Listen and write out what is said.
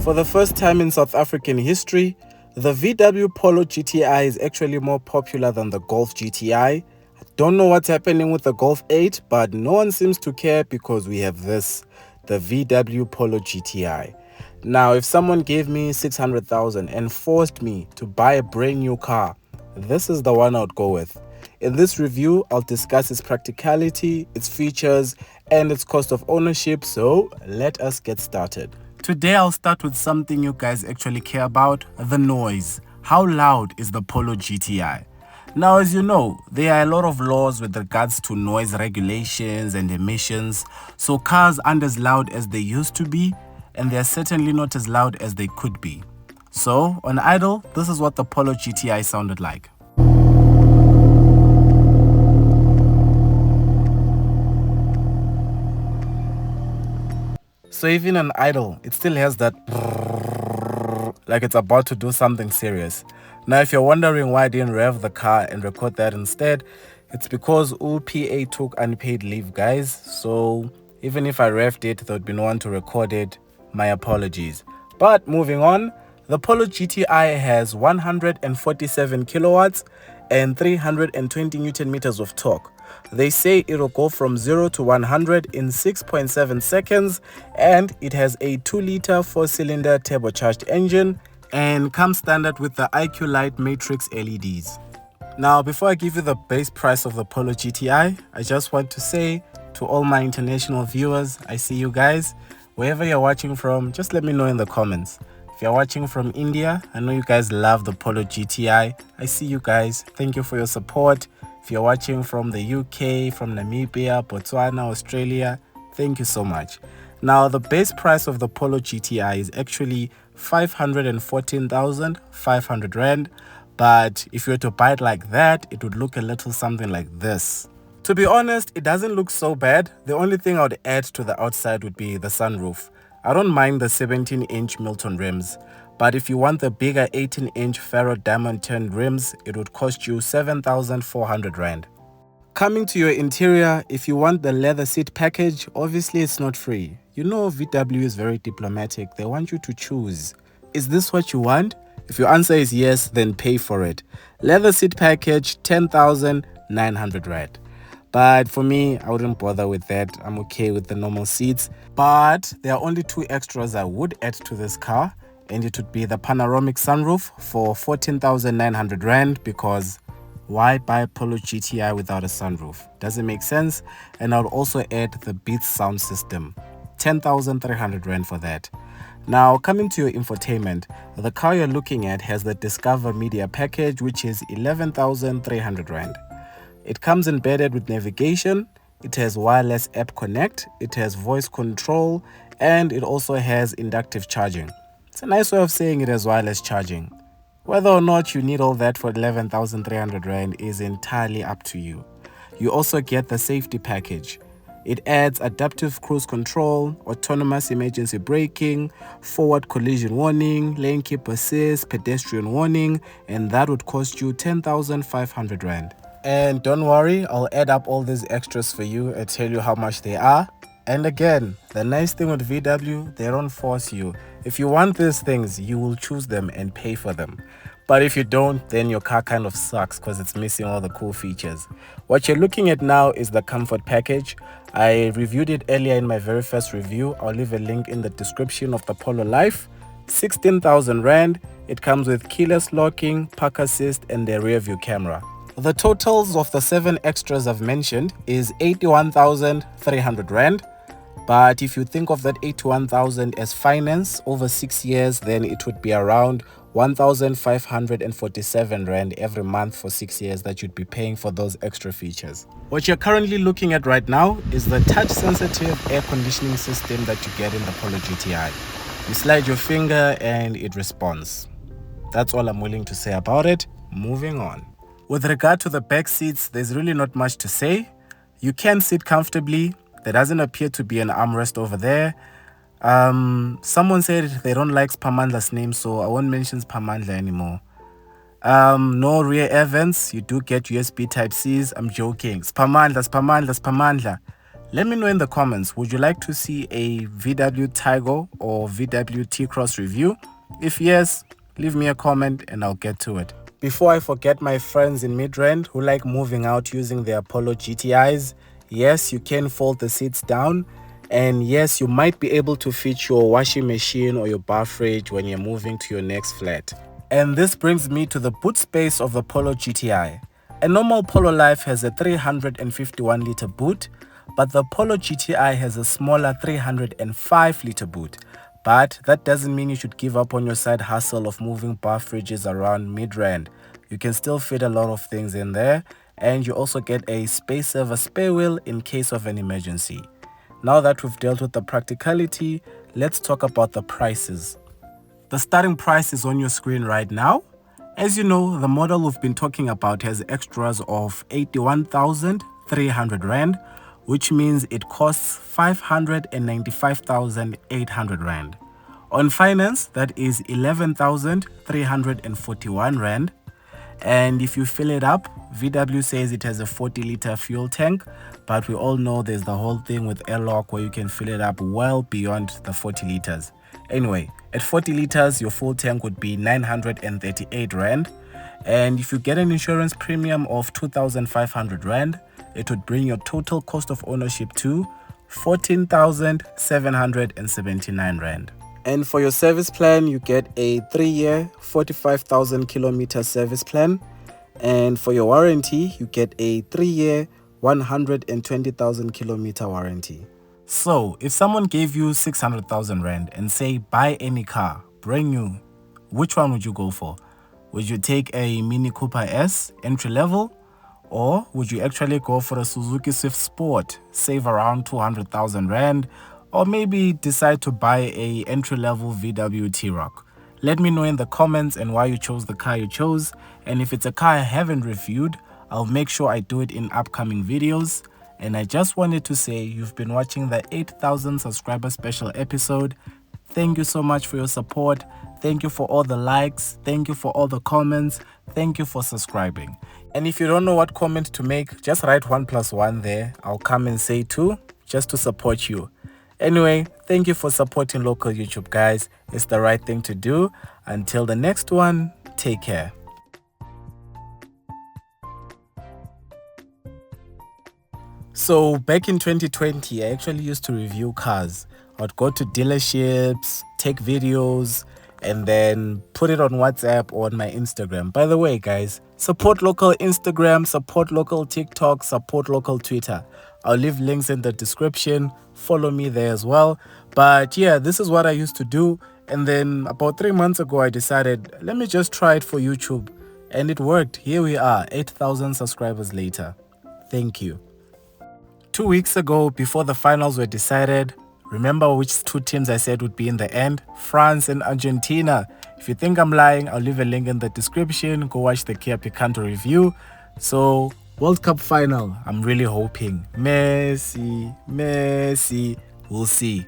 For the first time in South African history, the VW Polo Gti is actually more popular than the Golf GTI. I don't know what's happening with the Golf 8, but no one seems to care because we have this, the VW Polo Gti. Now, if someone gave me 600,000 and forced me to buy a brand new car, this is the one I would go with. In this review, I'll discuss its practicality, its features, and its cost of ownership, so let us get started. Today I'll start with something you guys actually care about, the noise. How loud is the Polo GTI? Now, as you know, there are a lot of laws with regards to noise regulations and emissions, so cars aren't as loud as they used to be, and they're certainly not as loud as they could be. So, on idle, this is what the Polo GTI sounded like. So even on idle, it still has that like it's about to do something serious. Now, if you're wondering why I didn't rev the car and record that instead, it's because PA took unpaid leave, guys. So even if I revved it, there would be no one to record it. My apologies. But moving on, the Polo GTI has 147 kilowatts and 320 Newton meters of torque. They say it'll go from 0 to 100 in 6.7 seconds, and it has a 2-liter 4-cylinder turbocharged engine and comes standard with the IQ Light Matrix LEDs. Now, before I give you the base price of the Polo GTI, I just want to say to all my international viewers, I see you guys. Wherever you're watching from, just let me know in the comments. If you're watching from India, I know you guys love the Polo GTI. I see you guys. Thank you for your support. If you're watching from the UK, from Namibia, Botswana, Australia, thank you so much. Now, the base price of the Polo GTI is actually 514,500 Rand. But if you were to buy it like that, it would look a little something like this. To be honest, it doesn't look so bad. The only thing I would add to the outside would be the sunroof. I don't mind the 17-inch Milton rims, but if you want the bigger 18-inch ferro diamond turned rims, it would cost you 7,400 Rand. Coming to your interior, if you want the leather seat package, obviously it's not free. You know VW is very diplomatic. They want you to choose. Is this what you want? If your answer is yes, then pay for it. Leather seat package, 10,900 Rand. But for me, I wouldn't bother with that. I'm okay with the normal seats. But there are only 2 extras I would add to this car, and it would be the panoramic sunroof for 14,900 Rand, because why buy a Polo GTI without a sunroof? Doesn't make sense. And I'll also add the Beats sound system, 10,300 Rand for that. Now, coming to your infotainment, the car you're looking at has the Discover Media package, which is 11,300 Rand. It comes embedded with navigation, it has wireless app connect, it has voice control, and it also has inductive charging. It's a nice way of saying it has wireless charging. Whether or not you need all that for 11,300 Rand is entirely up to you. You also get the safety package. It adds adaptive cruise control, autonomous emergency braking, forward collision warning, lane keep assist, pedestrian warning, and that would cost you 10,500 Rand. And don't worry, I'll add up all these extras for you and tell you how much they are. And again, the nice thing with VW, they don't force you. If you want these things, you will choose them and pay for them. But if you don't, then your car kind of sucks because it's missing all the cool features. What you're looking at now is the comfort package. I reviewed it earlier in my very first review. I'll leave a link in the description of the Polo Life. 16,000 Rand. It comes with keyless locking, park assist, and the rear view camera. The totals of the 7 extras I've mentioned is 81,300 Rand. But if you think of that 81,000 as finance over 6 years, then it would be around 1,547 Rand every month for 6 years that you'd be paying for those extra features. What you're currently looking at right now is the touch-sensitive air conditioning system that you get in the Polo GTI. You slide your finger and it responds. That's all I'm willing to say about it. Moving on. With regard to the back seats, there's really not much to say. You can sit comfortably. There doesn't appear to be an armrest over there. Someone said they don't like Spamandla's name, so I won't mention Spamandla anymore. No rear air vents. You do get USB Type-Cs. I'm joking. Spamandla. Let me know in the comments, would you like to see a VW Tigo or VW T-Cross review? If yes, leave me a comment and I'll get to it. Before I forget, my friends in Midrand who like moving out using their Polo GTIs, yes, you can fold the seats down, and yes, you might be able to fit your washing machine or your bar fridge when you're moving to your next flat. And this brings me to the boot space of the Polo GTI. A normal Polo Life has a 351-liter boot, but the Polo GTI has a smaller 305-liter boot. But that doesn't mean you should give up on your side hustle of moving bar fridges around Midrand. You can still fit a lot of things in there, and you also get a space saver spare wheel in case of an emergency. Now that we've dealt with the practicality, let's talk about the prices. The starting price is on your screen right now. As you know, the model we've been talking about has extras of 81,300 Rand, which means it costs 595,800 Rand. On finance, that is 11,341 Rand. And if you fill it up, VW says it has a 40-liter fuel tank, but we all know there's the whole thing with airlock where you can fill it up well beyond the 40 liters. Anyway, at 40 liters, your full tank would be 938 Rand. And if you get an insurance premium of 2,500 Rand, it would bring your total cost of ownership to 14,779 Rand. And for your service plan, you get a 3-year, 45,000 kilometer service plan. And for your warranty, you get a 3-year, 120,000 kilometer warranty. So, if someone gave you 600,000 Rand and say, buy any car, brand new, which one would you go for? Would you take a Mini Cooper S entry level? Or would you actually go for a Suzuki Swift Sport, save around 200,000 Rand? Or maybe decide to buy a entry-level VW T-Roc? Let me know in the comments and why you chose the car you chose. And if it's a car I haven't reviewed, I'll make sure I do it in upcoming videos. And I just wanted to say you've been watching the 8,000 subscriber special episode. Thank you so much for your support. Thank you for all the likes. Thank you for all the comments. Thank you for subscribing. And if you don't know what comment to make, just write 1+1 there. I'll come and say 2 just to support you. Anyway, thank you for supporting local YouTube, guys. It's the right thing to do. Until the next one, take care. So back in 2020, I actually used to review cars. I'd go to dealerships, take videos, and then put it on WhatsApp or on my Instagram. By the way, guys, support local Instagram, support local TikTok, support local Twitter. I'll leave links in the description. Follow me there as well. But yeah, this is what I used to do. And then about 3 months ago, I decided, let me just try it for YouTube. And it worked. Here we are, 8,000 subscribers later. Thank you. 2 weeks ago, before the finals were decided, remember which 2 teams I said would be in the end? France and Argentina. If you think I'm lying, I'll leave a link in the description. Go watch the Kia Picanto review. So, World Cup final, I'm really hoping. Messi, we'll see.